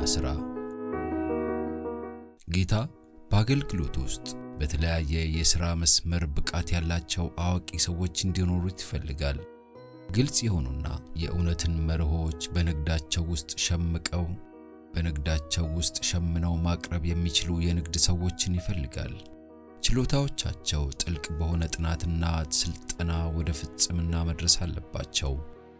ስራ ጌታ በአገልግሎት ውስጥ በተለያየ የሥራ መስመር ብቃት ያላቸው አዋቂ ሰዎች እንዲኖሩት ይፈልጋል። ግልጽ የሆኑና የእውነትን መርሆች በንግዳቸው ውስጥ ሸምነው ማቅረብ የሚችሉ የንግድ ሰዎችን ይፈልጋል። ችሎታዎቻቸው ጥልቅ በሆነ ጥናትና ስልጠና ወደ ፍጽምና መድረስ አለባቸው።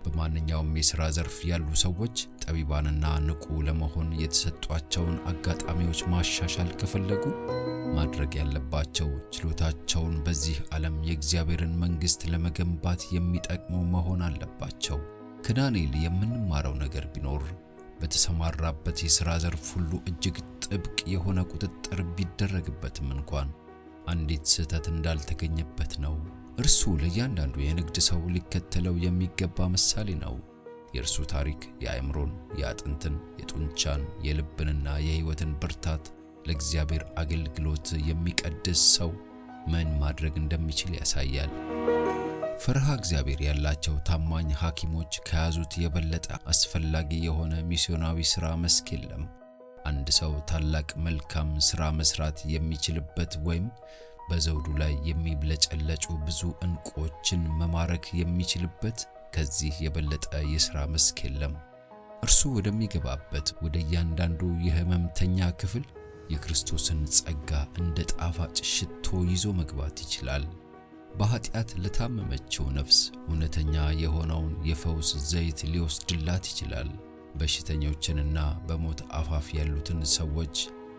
በማንኛውም የሥራ ዘርፍ ያሉ ሰዎች ጠቢባንና ንቁ ለመሆን የተሰጧቸውን አጋጣሚዎች ማሻሻል ከፈለጉ ማድረግ ያለባቸው ችሎታቸውን በዚህ ዓለም የእግዚአብሔርን መንግሥት ለመገንባት የሚጠቅሙ መሆን አለባቸው። ከዳንኤል የምንማረው ነገር ቢኖር በተሰማራበት የሥራ ዘርፍ ሁሉ እጅግ ጥብቅ የሆነ ቁጥጥር ቢደረግበትም እንኳን አንዲት ስህተት እንዳልተገኘበት ነው። እርሱ ለእያንዳንዱ የንግድ ሰው ሊከተለው የሚገባ ምሳሌ ነው። የእርሱ ታሪክ የአእምሮን፣ የአጥንትን፣ የጡንቻን፣ የልብንና የሕይወትን ብርታት ለእግዚአብሔር አገልግሎት የሚቀድስ ሰው ምን ማድረግ እንደሚችል ያሳያል። ፈርሃ እግዚአብሔር ያላቸው ታማኝ ሐኪሞች ከያዙት የበለጠ አስፈላጊ የሆነ ሚስዮናዊ ሥራ መስክ የለም። አንድ ሰው ታላቅ መልካም ሥራ መስራት የሚችልበት ወይም በዘውዱ ላይ የሚብለጨለጩ ብዙ ዕንቁዎችን መማረክ የሚችልበት ከዚህ የበለጠ የሥራ መስክ የለም። እርሱ ወደሚገባበት ወደ እያንዳንዱ የሕመምተኛ ክፍል የክርስቶስን ጸጋ እንደ ጣፋጭ ሽቶ ይዞ መግባት ይችላል። በኃጢአት ለታመመችው ነፍስ እውነተኛ የሆነውን የፈውስ ዘይት ሊወስድላት ይችላል። በሽተኞችንና በሞት አፋፍ ያሉትን ሰዎች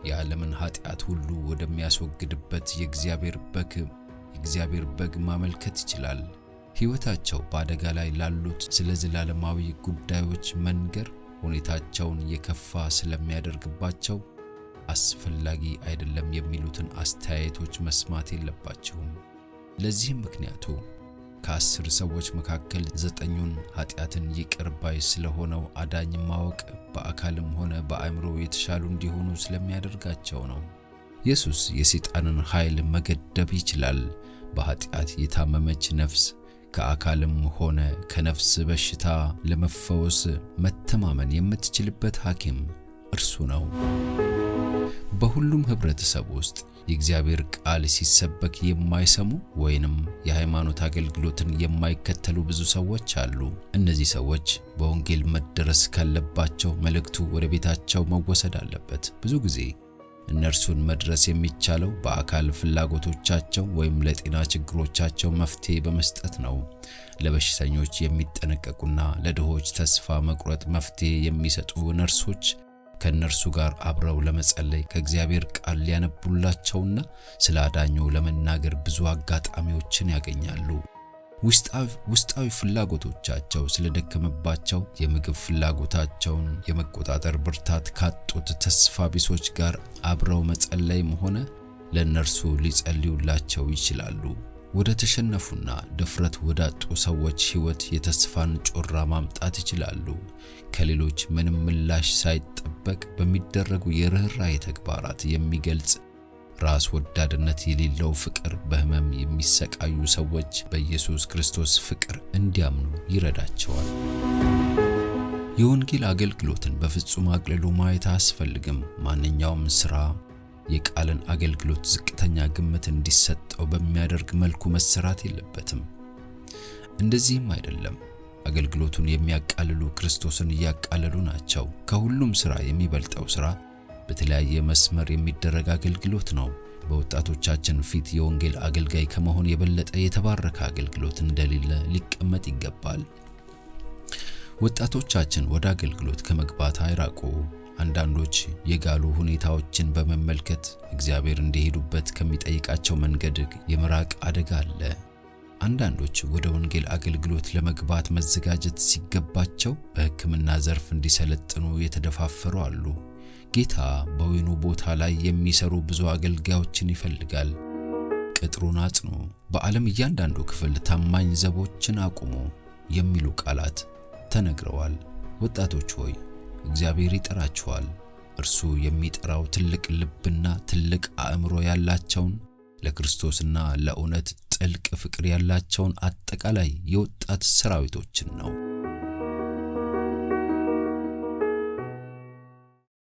የዓለምን ኃጢአት ሁሉ ወደሚያስወግድበት የእግዚአብሔር በግ ማመልከት ይችላል። ሕይወታቸው በአደጋ ላይ ላሉት ስለ ዘላለማዊ ጉዳዮች መንገር ሁኔታቸውን የከፋ ስለሚያደርግባቸው አስፈላጊ አይደለም የሚሉትን አስተያየቶች መስማት የለባቸውም። ለዚህም ምክንያቱ ከ10 ሰዎች መካከል 9ኙን ኃጢአትን ይቅር ባይ ስለሆነው አዳኝ ማወቅ በአካልም ሆነ በአእምሮ የተሻሉ እንዲሆኑ ስለሚያደርጋቸው ነው። ኢየሱስ የሰይጣንን ኃይል መገደብ ይችላል። በኃጢአት የታመመች ነፍስ ከአካልም ሆነ ከነፍስ በሽታ ለመፈወስ መተማመን የምትችልበት ሐኪም እርሱ ነው። በሁሉም ህብረተሰብ ውስጥ የእግዚአብሔር ቃል ሲሰበክ የማይሰሙ ወይንም የሃይማኖት አገልግሎትን የማይከተሉ ብዙ ሰዎች አሉ። እነዚህ ሰዎች በወንጌል መደረስ ካለባቸው መልእክቱ ወደ ቤታቸው መወሰድ አለበት። ብዙ ጊዜ እነርሱን መድረስ የሚቻለው በአካል ፍላጎቶቻቸው ወይም ለጤና ችግሮቻቸው መፍትሄ በመስጠት ነው። ለበሽተኞች የሚጠነቀቁና ለድሆች ተስፋ መቁረጥ መፍትሄ የሚሰጡ ነርሶች ከነርሱ ጋር አብረው ለመጸለይ ከእግዚአብሔር ቃል ሊያነቡላቸውና ስለ አዳኙ ለመናገር ብዙ አጋጣሚዎችን ያገኛሉ። ውስጣዊ ፍላጎቶቻቸው ስለደከመባቸው የምግብ ፍላጎታቸውን የመቆጣጠር ብርታት ካጡት ተስፋ ቢሶች ጋር አብረው መጸለይም ሆነ ለነርሱ ሊጸልዩላቸው ይችላሉ። ወደ ተሸነፉና ድፍረት ወዳጡ ሰዎች ሕይወት የተስፋን ጮራ ማምጣት ይችላሉ። ከሌሎች ምንም ምላሽ ሳይጠበቅ በሚደረጉ የርኅራኄ ተግባራት የሚገልጽ ራስ ወዳድነት የሌለው ፍቅር በሕመም የሚሰቃዩ ሰዎች በኢየሱስ ክርስቶስ ፍቅር እንዲያምኑ ይረዳቸዋል። የወንጌል አገልግሎትን በፍጹም አቅልሎ ማየት አያስፈልግም። ማንኛውም ሥራ የቃልን አገልግሎት ዝቅተኛ ግምት እንዲሰጠው በሚያደርግ መልኩ መሰራት የለበትም። እንደዚህም አይደለም። አገልግሎቱን የሚያቃልሉ ክርስቶስን እያቃለሉ ናቸው። ከሁሉም ሥራ የሚበልጠው ሥራ በተለያየ መስመር የሚደረግ አገልግሎት ነው። በወጣቶቻችን ፊት የወንጌል አገልጋይ ከመሆን የበለጠ የተባረከ አገልግሎት እንደሌለ ሊቀመጥ ይገባል። ወጣቶቻችን ወደ አገልግሎት ከመግባት አይራቁ። አንዳንዶች የጋሉ ሁኔታዎችን በመመልከት እግዚአብሔር እንዲሄዱበት ከሚጠይቃቸው መንገድ የመራቅ አደጋ አለ። አንዳንዶች ወደ ወንጌል አገልግሎት ለመግባት መዘጋጀት ሲገባቸው በሕክምና ዘርፍ እንዲሰለጥኑ የተደፋፈሩ አሉ። ጌታ በወይኑ ቦታ ላይ የሚሰሩ ብዙ አገልጋዮችን ይፈልጋል። ቅጥሩን አጽኑ፣ በዓለም እያንዳንዱ ክፍል ታማኝ ዘቦችን አቁሙ የሚሉ ቃላት ተነግረዋል። ወጣቶች ሆይ እግዚአብሔር ይጠራችኋል። እርሱ የሚጠራው ትልቅ ልብና ትልቅ አእምሮ ያላቸውን ለክርስቶስና ለእውነት ጥልቅ ፍቅር ያላቸውን አጠቃላይ የወጣት ሰራዊቶችን ነው።